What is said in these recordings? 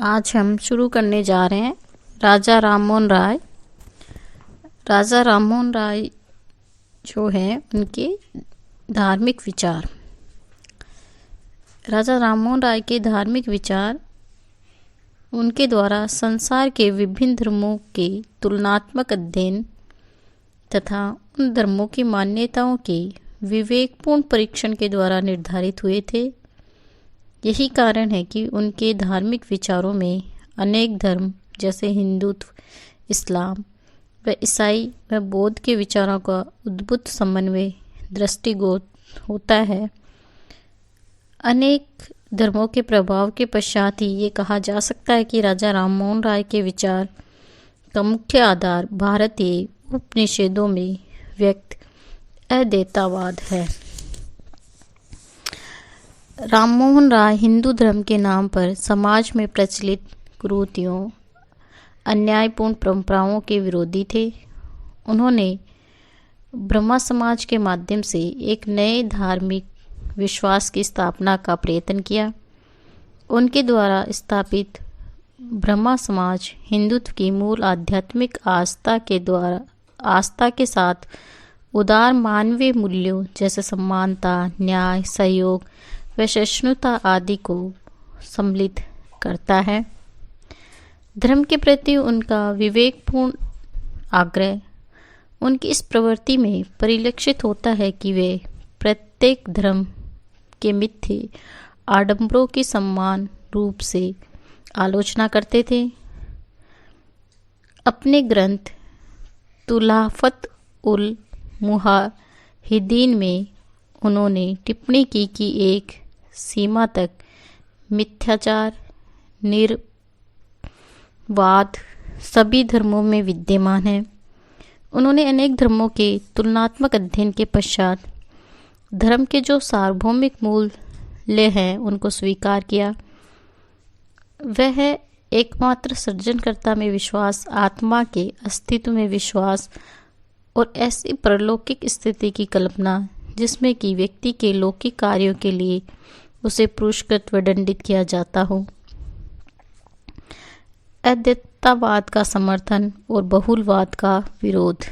आज हम शुरू करने जा रहे हैं राजा राममोहन राय। राजा राममोहन राय जो हैं उनके धार्मिक विचार। राजा राममोहन राय के धार्मिक विचार उनके द्वारा संसार के विभिन्न धर्मों के तुलनात्मक अध्ययन तथा उन धर्मों की मान्यताओं के विवेकपूर्ण परीक्षण के द्वारा निर्धारित हुए थे। यही कारण है कि उनके धार्मिक विचारों में अनेक धर्म जैसे हिंदुत्व, इस्लाम व ईसाई व बौद्ध के विचारों का अद्भुत समन्वय दृष्टिगोत होता है। अनेक धर्मों के प्रभाव के पश्चात ही ये कहा जा सकता है कि राजा राममोहन राय के विचार का मुख्य आधार भारतीय उपनिषदों में व्यक्त अद्वैतवाद है। राममोहन राय हिंदू धर्म के नाम पर समाज में प्रचलित कुरीतियों, अन्यायपूर्ण परंपराओं के विरोधी थे। उन्होंने ब्रह्मा समाज के माध्यम से एक नए धार्मिक विश्वास की स्थापना का प्रयत्न किया। उनके द्वारा स्थापित ब्रह्मा समाज हिंदुत्व की मूल आध्यात्मिक आस्था के साथ उदार मानवीय मूल्यों जैसे समानता, न्याय, सहयोग व सहिष्णुता आदि को सम्मिलित करता है। धर्म के प्रति उनका विवेकपूर्ण आग्रह उनकी इस प्रवृत्ति में परिलक्षित होता है कि वे प्रत्येक धर्म के मिथ्य आडंबरों की समान रूप से आलोचना करते थे। अपने ग्रंथ तुहफ़त उल मुजाहिदीन में उन्होंने टिप्पणी की कि एक सीमा तक मिथ्याचार, निर्वाद सभी धर्मों में विद्यमान है। उन्होंने अनेक धर्मों के तुलनात्मक अध्ययन के पश्चात धर्म के जो सार्वभौमिक मूल्य हैं उनको स्वीकार किया। वह है एकमात्र सृजनकर्ता में विश्वास, आत्मा के अस्तित्व में विश्वास और ऐसी परलौकिक स्थिति की कल्पना जिसमें कि व्यक्ति के लौकिक कार्यों के लिए उसे पुरस्कृत व दंडित किया जाता हो। अद्वैतवाद का समर्थन और बहुलवाद का विरोध।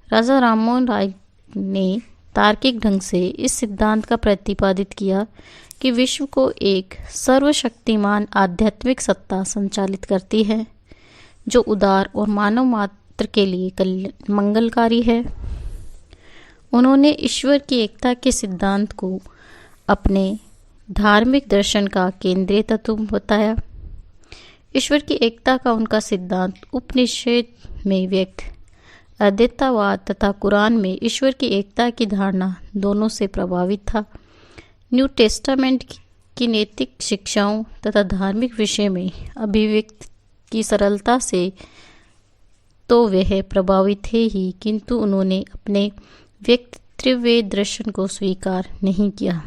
राजा राममोहन राय ने तार्किक ढंग से इस सिद्धांत का प्रतिपादित किया कि विश्व को एक सर्वशक्तिमान आध्यात्मिक सत्ता संचालित करती है जो उदार और मानव मात्र के लिए मंगलकारी है। उन्होंने ईश्वर की एकता के सिद्धांत को अपने धार्मिक दर्शन का केंद्रीय तत्व बताया। ईश्वर की एकता का उनका सिद्धांत उपनिषद में व्यक्त अद्वैतवाद तथा कुरान में ईश्वर की एकता की धारणा दोनों से प्रभावित था। न्यू टेस्टामेंट की नैतिक शिक्षाओं तथा धार्मिक विषय में अभिव्यक्ति की सरलता से तो वह प्रभावित थे ही, किंतु उन्होंने अपने व्यक्तित्व दर्शन को स्वीकार नहीं किया।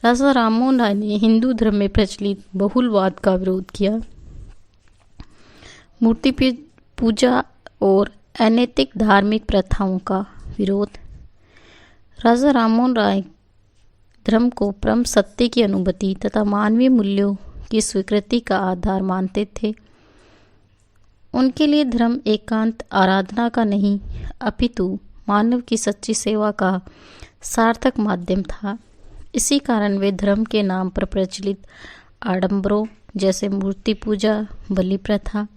राजा राममोहन राय ने हिंदू धर्म में प्रचलित बहुलवाद का विरोध किया। मूर्ति पूजा और अनैतिक धार्मिक प्रथाओं का विरोध। राजा राममोहन राय धर्म को परम सत्य की अनुभूति तथा मानवीय मूल्यों की स्वीकृति का आधार मानते थे। उनके लिए धर्म एकांत आराधना का नहीं अपितु मानव की सच्ची सेवा का सार्थक माध्यम था। इसी कारण वे धर्म के नाम पर प्रचलित आडंबरों जैसे मूर्ति पूजा, बलि प्रथा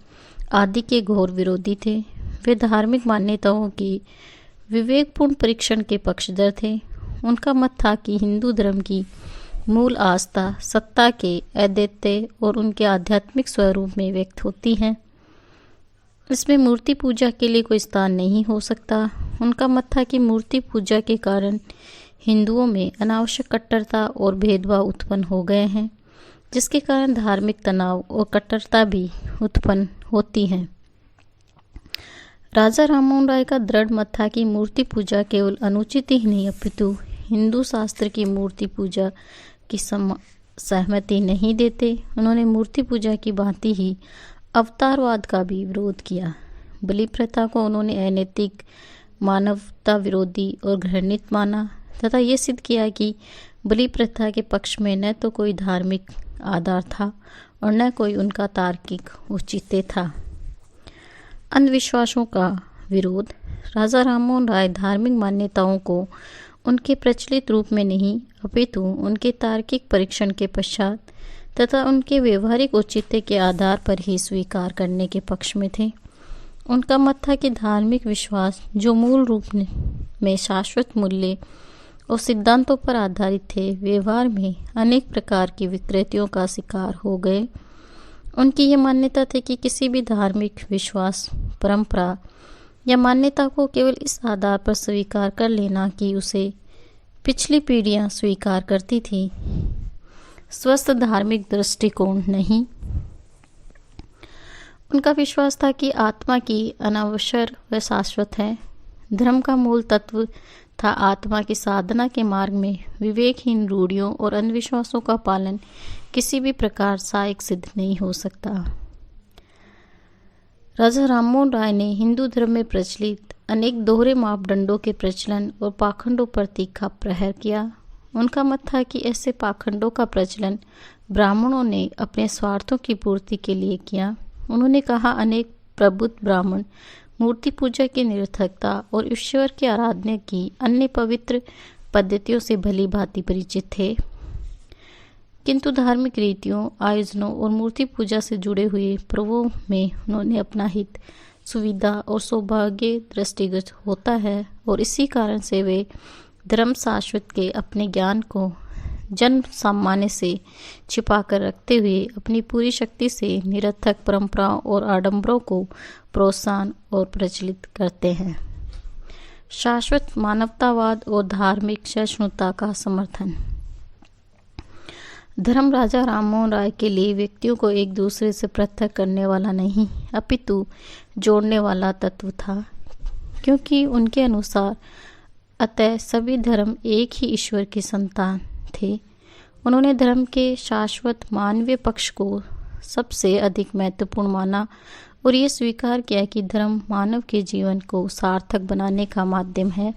आदि के घोर विरोधी थे। वे धार्मिक मान्यताओं की विवेकपूर्ण परीक्षण के पक्षधर थे। उनका मत था कि हिंदू धर्म की मूल आस्था सत्ता के अद्वितीय और उनके आध्यात्मिक स्वरूप में व्यक्त होती है। इसमें मूर्ति पूजा के लिए कोई स्थान नहीं हो सकता। उनका मत था कि मूर्ति पूजा के कारण हिंदुओं में अनावश्यक कट्टरता और भेदभाव उत्पन्न हो गए हैं, जिसके कारण धार्मिक तनाव और कट्टरता भी उत्पन्न होती है। राजा राममोहन राय का दृढ़ मत था कि मूर्ति पूजा केवल अनुचित ही नहीं अपितु हिंदू शास्त्र की मूर्ति पूजा की सहमति नहीं देते। उन्होंने मूर्ति पूजा की भांति ही अवतारवाद का भी विरोध किया। बलि प्रथा को उन्होंने अनैतिक, मानवता विरोधी और घृणित माना तथा ये सिद्ध किया कि बलि प्रथा के पक्ष में न तो कोई धार्मिक आधार था और न कोई उनका तार्किक औचित्य था। अंधविश्वासों का विरोध। राजा राममोहन राय धार्मिक मान्यताओं को उनके प्रचलित रूप में नहीं अपितु उनके तार्किक परीक्षण के पश्चात तथा उनके व्यवहारिक औचित्य के आधार पर ही स्वीकार करने के पक्ष में थे। उनका मत था कि धार्मिक विश्वास जो मूल रूप में शाश्वत मूल्य और सिद्धांतों पर आधारित थे, व्यवहार में अनेक प्रकार की विकृतियों का शिकार हो गए। उनकी यह मान्यता थी कि किसी भी धार्मिक विश्वास, परंपरा या मान्यता को केवल इस आधार पर स्वीकार कर लेना कि उसे पिछली पीढ़ियां स्वीकार करती थी, स्वस्थ धार्मिक दृष्टिकोण नहीं। उनका विश्वास था कि आत्मा की अनवसर व शाश्वत है। धर्म का मूल तत्व था आत्मा की साधना के मार्ग में विवेकहीन रूढ़ियों और अंधविश्वासों का पालन किसी भी प्रकार सहायक सिद्ध नहीं हो सकता। राजा राममोहन राय ने हिंदू धर्म में प्रचलित अनेक दोहरे मापदंडों के प्रचलन और पाखंडों पर तीखा प्रहार किया। उनका मत था कि ऐसे पाखंडों का प्रचलन ब्राह्मणों ने अपने स्वार्थों की पूर्ति के लिए किया। उन्होंने कहा, अनेक प्रबुद्ध ब्राह्मण मूर्ति पूजा की निरर्थकता और ईश्वर की आराधना की अन्य पवित्र पद्धतियों से भली भांति परिचित थे, किंतु धार्मिक रीतियों, आयोजनों और मूर्ति पूजा से जुड़े हुए पर्वों में उन्होंने अपना हित, सुविधा और सौभाग्य दृष्टिगत होता है और इसी कारण से वे धर्म शाश्वत के अपने ज्ञान को जन सामान्य से छिपा कर रखते हुए अपनी पूरी शक्ति से निरर्थक परंपराओं और आडंबरों को प्रोत्साहन और प्रचलित करते हैं। शाश्वत मानवतावाद और धार्मिक सहिष्णुता का समर्थन। धर्म राजा राममोहन राय के लिए व्यक्तियों को एक दूसरे से पृथक करने वाला नहीं अपितु जोड़ने वाला तत्व था, क्योंकि उनके अनुसार अतः सभी धर्म एक ही ईश्वर की संतान थे। उन्होंने धर्म के शाश्वत मानवीय पक्ष को सबसे अधिक महत्वपूर्ण माना और ये स्वीकार किया कि धर्म मानव के जीवन को सार्थक बनाने का माध्यम है।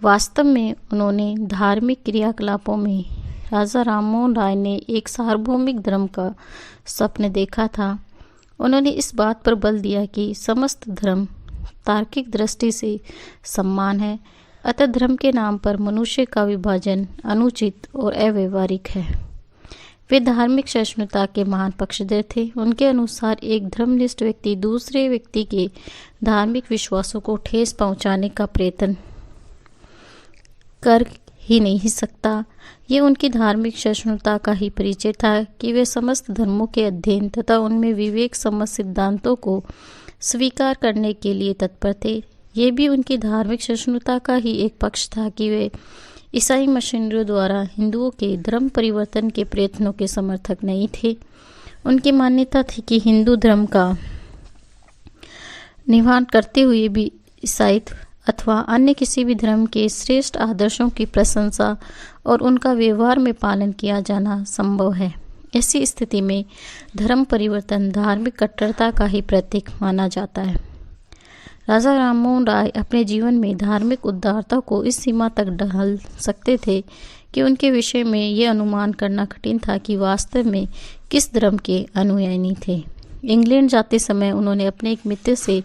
वास्तव में उन्होंने धार्मिक क्रियाकलापों में राजा राममोहन राय ने एक सार्वभौमिक धर्म का स्वप्न देखा था। उन्होंने इस बात पर बल दिया कि समस्त धर्म तार्किक दृष्टि से समान है, अतः धर्म के नाम पर मनुष्य का विभाजन अनुचित और अव्यवहारिक है। वे धार्मिक सहिष्णुता के महान पक्षधर थे। उनके अनुसार एक धर्मनिष्ठ व्यक्ति दूसरे व्यक्ति के धार्मिक विश्वासों को ठेस पहुंचाने का प्रयत्न कर ही नहीं सकता। ये उनकी धार्मिक सहिष्णुता का ही परिचय था कि वे समस्त धर्मों के अध्ययन तथा उनमें विवेक सम्मत सिद्धांतों को स्वीकार करने के लिए तत्पर थे। ये भी उनकी धार्मिक सहिष्णुता का ही एक पक्ष था कि वे ईसाई मिशनरियों द्वारा हिंदुओं के धर्म परिवर्तन के प्रयत्नों के समर्थक नहीं थे। उनकी मान्यता थी कि हिंदू धर्म का निर्वहन करते हुए भी ईसाईत्व अथवा अन्य किसी भी धर्म के श्रेष्ठ आदर्शों की प्रशंसा और उनका व्यवहार में पालन किया जाना संभव है। ऐसी स्थिति में धर्म परिवर्तन धार्मिक कट्टरता का ही प्रतीक माना जाता है। राजा राममोहन राय अपने जीवन में धार्मिक उदारता को इस सीमा तक ढाल सकते थे कि उनके विषय में यह अनुमान करना कठिन था कि वास्तव में किस धर्म के अनुयायी थे। इंग्लैंड जाते समय उन्होंने अपने एक मित्र से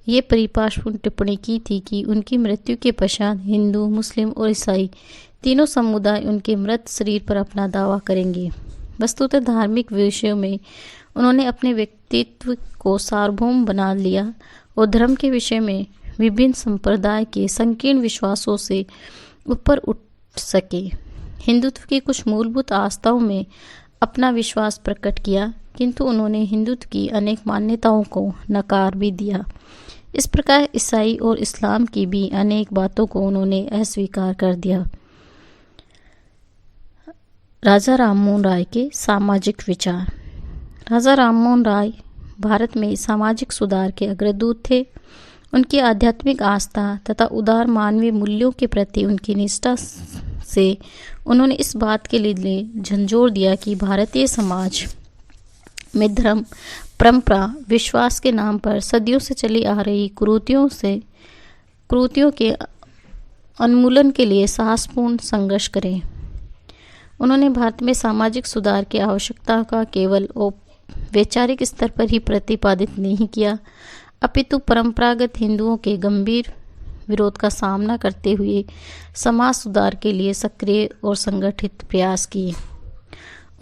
ये परिभाषपूर्ण टिप्पणी की थी कि उनकी मृत्यु के पश्चात हिंदू, मुस्लिम और ईसाई तीनों समुदाय उनके मृत शरीर पर अपना दावा करेंगे। वस्तुतः धार्मिक विषयों में उन्होंने अपने व्यक्तित्व को सार्वभौम बना लिया और धर्म के विषय में विभिन्न संप्रदाय के संकीर्ण विश्वासों से ऊपर उठ सके। हिंदुत्व की कुछ मूलभूत आस्थाओं में अपना विश्वास प्रकट किया, किंतु उन्होंने हिंदुत्व की अनेक मान्यताओं को नकार भी दिया। इस प्रकार ईसाई और इस्लाम की भी अनेक बातों को उन्होंने अस्वीकार कर दिया। राजा राममोहन राय के सामाजिक विचार। राजा राममोहन राय भारत में सामाजिक सुधार के अग्रदूत थे। उनकी आध्यात्मिक आस्था तथा उदार मानवीय मूल्यों के प्रति उनकी निष्ठा से उन्होंने इस बात के लिए झंझोर दिया कि भारतीय समाज में धर्म, परंपरा, विश्वास के नाम पर सदियों से चली आ रही कुरीतियों के उन्मूलन के लिए साहसपूर्ण संघर्ष करें। उन्होंने भारत में सामाजिक सुधार की आवश्यकता का केवल वैचारिक स्तर पर ही प्रतिपादित नहीं किया, अपितु परंपरागत हिंदुओं के गंभीर विरोध का सामना करते हुए समाज सुधार के लिए सक्रिय और संगठित प्रयास किए।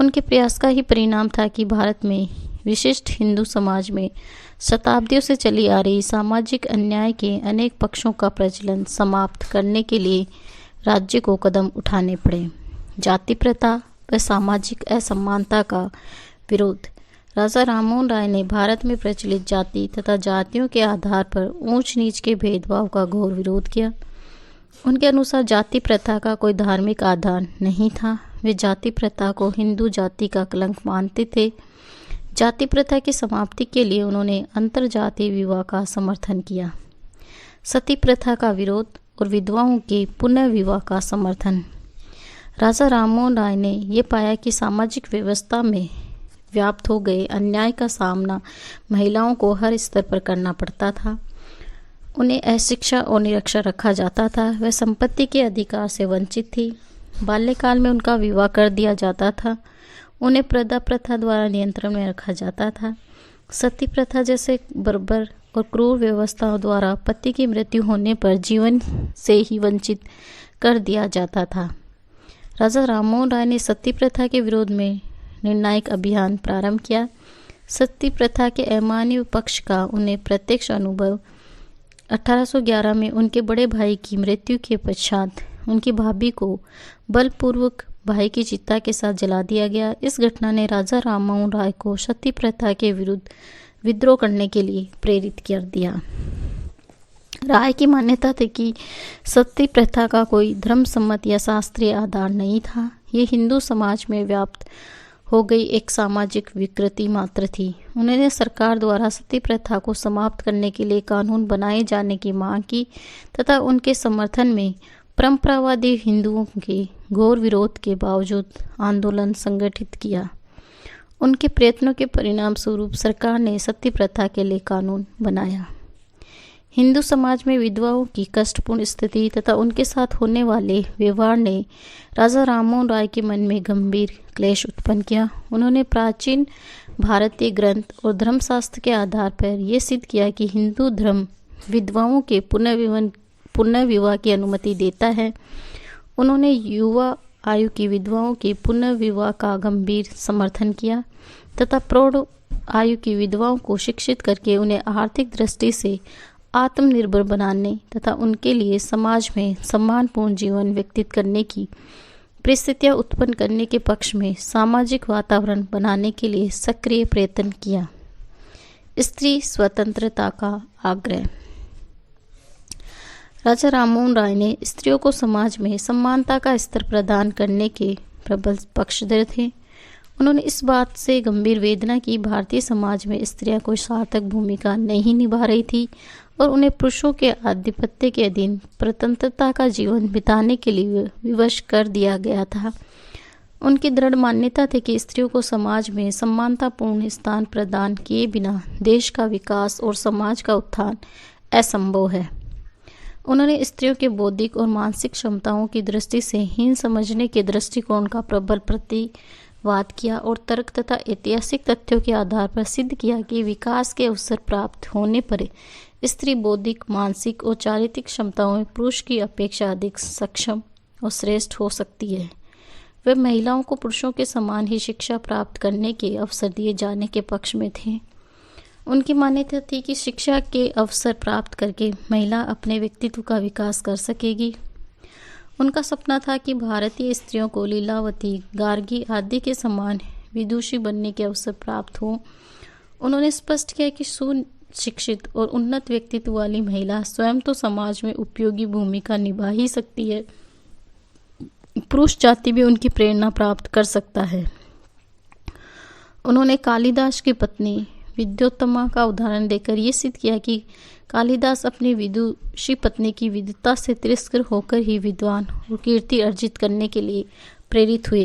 उनके प्रयास का ही परिणाम था कि भारत में विशिष्ट हिंदू समाज में शताब्दियों से चली आ रही सामाजिक अन्याय के अनेक पक्षों का प्रचलन समाप्त करने के लिए राज्य को कदम उठाने पड़े। जाति प्रथा व सामाजिक असमानता का विरोध। राजा राममोहन राय ने भारत में प्रचलित जाति तथा जातियों के आधार पर ऊंच नीच के भेदभाव का घोर विरोध किया। उनके अनुसार जाति प्रथा का कोई धार्मिक आधार नहीं था। वे जाति प्रथा को हिंदू जाति का कलंक मानते थे। जाति प्रथा की समाप्ति के लिए उन्होंने अंतरजातीय विवाह का समर्थन किया। सती प्रथा का विरोध और विधवाओं के पुनः विवाह का समर्थन। राजा राममोहन राय ने यह पाया कि सामाजिक व्यवस्था में व्याप्त हो गए अन्याय का सामना महिलाओं को हर स्तर पर करना पड़ता था। उन्हें अशिक्षा और निरक्षर रखा जाता था। वह संपत्ति के अधिकार से वंचित थी। बाल्यकाल में उनका विवाह कर दिया जाता था। उन्हें प्रदा प्रथा द्वारा नियंत्रण में रखा जाता था। सती प्रथा जैसे बर्बर और क्रूर व्यवस्थाओं द्वारा पति की मृत्यु होने पर जीवन से ही वंचित कर दिया जाता था। राजा राममोहन राय ने सती प्रथा के विरोध में निर्णायक अभियान प्रारंभ किया। सती प्रथा के अमान्य पक्ष का उन्हें प्रत्यक्ष अनुभव 1811 में उनके बड़े भाई की मृत्यु के पश्चात उनकी भाभी को बलपूर्वक भाई की चिता के साथ जला दिया गया। इस घटना ने राजा राममोहन राय को सती प्रथा के विरुद्ध विद्रोह करने के लिए प्रेरित कर दिया। राय की मान्यता थी कि सती प्रथा का कोई धर्म सम्मत या शास्त्रीय आधार नहीं था। ये हिंदू समाज में व्याप्त हो गई एक सामाजिक विकृति मात्र थी। उन्होंने सरकार द्वारा सती प्रथा को समाप्त करने के लिए कानून बनाए जाने की मांग की तथा उनके समर्थन में परंपरावादी हिंदुओं के घोर विरोध के बावजूद आंदोलन संगठित किया। उनके प्रयत्नों के परिणाम स्वरूप सरकार ने सती प्रथा के लिए कानून बनाया। हिंदू समाज में विधवाओं की कष्टपूर्ण स्थिति तथा उनके साथ होने वाले व्यवहार ने राजा राममोहन राय के मन में गंभीर क्लेश उत्पन्न किया। उन्होंने प्राचीन भारतीय ग्रंथ और धर्मशास्त्र के आधार पर यह सिद्ध किया कि हिंदू धर्म विधवाओं के पुनः विवाह की अनुमति देता है। उन्होंने युवा आयु की विधवाओं के पुनः विवाह का गंभीर समर्थन किया तथा प्रौढ़ आयु की विधवाओं को शिक्षित करके उन्हें आर्थिक दृष्टि से आत्मनिर्भर बनाने तथा उनके लिए समाज में सम्मानपूर्ण जीवन व्यतीत करने की परिस्थितियां उत्पन्न करने के पक्ष में सामाजिक वातावरण बनाने के लिए सक्रिय प्रयत्न किया। स्त्री स्वतंत्रता का आग्रह। राजा राममोहन राय ने स्त्रियों को समाज में समानता का स्तर प्रदान करने के प्रबल पक्षधर थे। उन्होंने इस बात से गंभीर वेदना की भारतीय समाज में स्त्रियां कोई सार्थक भूमिका नहीं निभा रही थी और उन्हें पुरुषों के आधिपत्य के अधीन स्वतंत्रता का जीवन बिताने के लिए विवश कर दिया गया था। उनकी दृढ़ मान्यता थी कि स्त्रियों को समाज में समानतापूर्ण स्थान प्रदान किए बिना देश का विकास और समाज का उत्थान असंभव है। उन्होंने स्त्रियों के बौद्धिक और मानसिक क्षमताओं की दृष्टि से हीन समझने के दृष्टिकोण का प्रबल प्रतिवाद किया और तर्क तथा ऐतिहासिक तथ्यों के आधार पर सिद्ध किया कि विकास के अवसर प्राप्त होने पर स्त्री बौद्धिक, मानसिक और चारित्रिक क्षमताओं में पुरुष की अपेक्षा अधिक सक्षम और श्रेष्ठ हो सकती है। वे महिलाओं को पुरुषों के समान ही शिक्षा प्राप्त करने के अवसर दिए जाने के पक्ष में थे। उनकी मान्यता थी कि शिक्षा के अवसर प्राप्त करके महिला अपने व्यक्तित्व का विकास कर सकेगी। उनका सपना था कि भारतीय स्त्रियों को लीलावती, गार्गी आदि के समान विदुषी बनने के अवसर प्राप्त हो। उन्होंने स्पष्ट किया कि सुशिक्षित और उन्नत व्यक्तित्व वाली महिला स्वयं तो समाज में उपयोगी भूमिका निभा ही सकती है, पुरुष जाति भी उनकी प्रेरणा प्राप्त कर सकता है। उन्होंने कालिदास की पत्नी विद्योत्तमा का उदाहरण देकर यह सिद्ध किया कि कालिदास अपनी विदुषी पत्नी की विद्वता से तिरस्कृत होकर ही विद्वान और कीर्ति अर्जित करने के लिए प्रेरित हुए।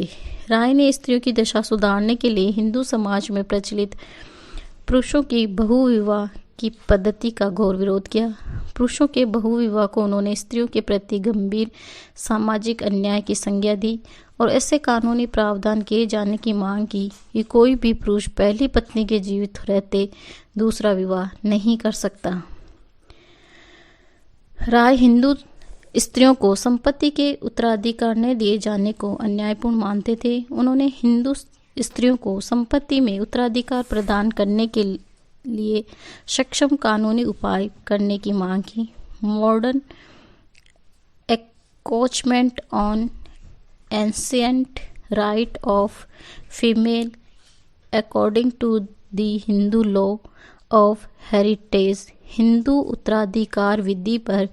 राय ने स्त्रियों की दशा सुधारने के लिए हिंदू समाज में प्रचलित पुरुषों की बहुविवाह की पद्धति का घोर विरोध किया। पुरुषों के बहुविवाह को उन्होंने स्त्रियों के प्रति गंभीर सामाजिक अन्याय की संज्ञा दी और ऐसे कानूनी प्रावधान किए जाने की मांग की कि कोई भी पुरुष पहली पत्नी के जीवित रहते दूसरा विवाह नहीं कर सकता। राय हिंदू स्त्रियों को संपत्ति के उत्तराधिकार न दिए जाने को अन्यायपूर्ण मानते थे। उन्होंने हिंदू स्त्रियों को संपत्ति में उत्तराधिकार प्रदान करने के लिए सक्षम कानूनी उपाय करने की मांग की। Modern encroachment on ancient right of female according to the Hindu law of heritage, Hindu उत्तराधिकार विधि पर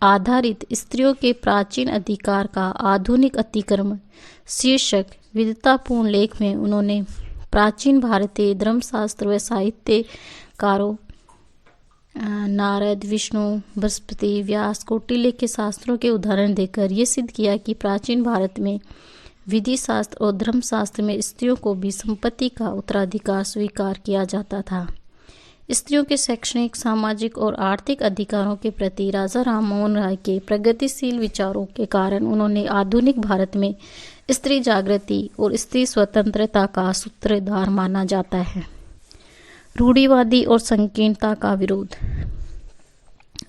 आधारित स्त्रियों के प्राचीन अधिकार का आधुनिक अतिक्रमण शीर्षक विद्वतापूर्ण लेख में उन्होंने प्राचीन भारतीय धर्मशास्त्र व साहित्यकारों नारद, विष्णु, बृहस्पति, व्यास, कौटिल्य के शास्त्रों के उदाहरण देकर यह सिद्ध किया कि प्राचीन भारत में विधि शास्त्र और धर्मशास्त्र में स्त्रियों को भी संपत्ति का उत्तराधिकार स्वीकार किया जाता था। स्त्रियों के शैक्षणिक, सामाजिक और आर्थिक अधिकारों के प्रति राजा राममोहन राय के प्रगतिशील विचारों के कारण उन्होंने आधुनिक भारत में स्त्री जागृति और स्त्री स्वतंत्रता का सूत्रधार माना जाता है। रूढ़िवादी और संकीर्णता का विरोध।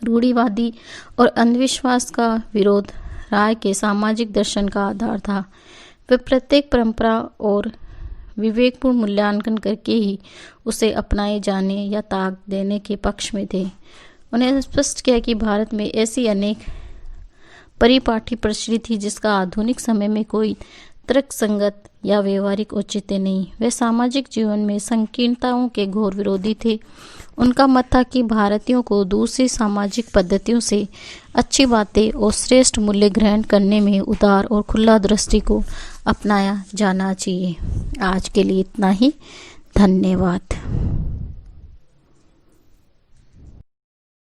रूढ़िवादी और अंधविश्वास का विरोध राय के सामाजिक दर्शन का आधार था। वे प्रत्येक परंपरा और विवेकपूर्ण मूल्यांकन करके ही उसे अपनाए जाने या ताक देने के पक्ष में थे। उन्हें स्पष्ट किया कि भारत में ऐसी अनेक परिपाटी प्रचलित थी जिसका आधुनिक समय में कोई तर्कसंगत या व्यवहारिक औचित्य नहीं। वे सामाजिक जीवन में संकीर्णताओं के घोर विरोधी थे। उनका मत था कि भारतीयों को दूसरी सामाजिक पद्धतियों से अच्छी बातें और श्रेष्ठ मूल्य ग्रहण करने में उदार और खुला दृष्टि को अपनाया जाना चाहिए। आज के लिए इतना ही। धन्यवाद।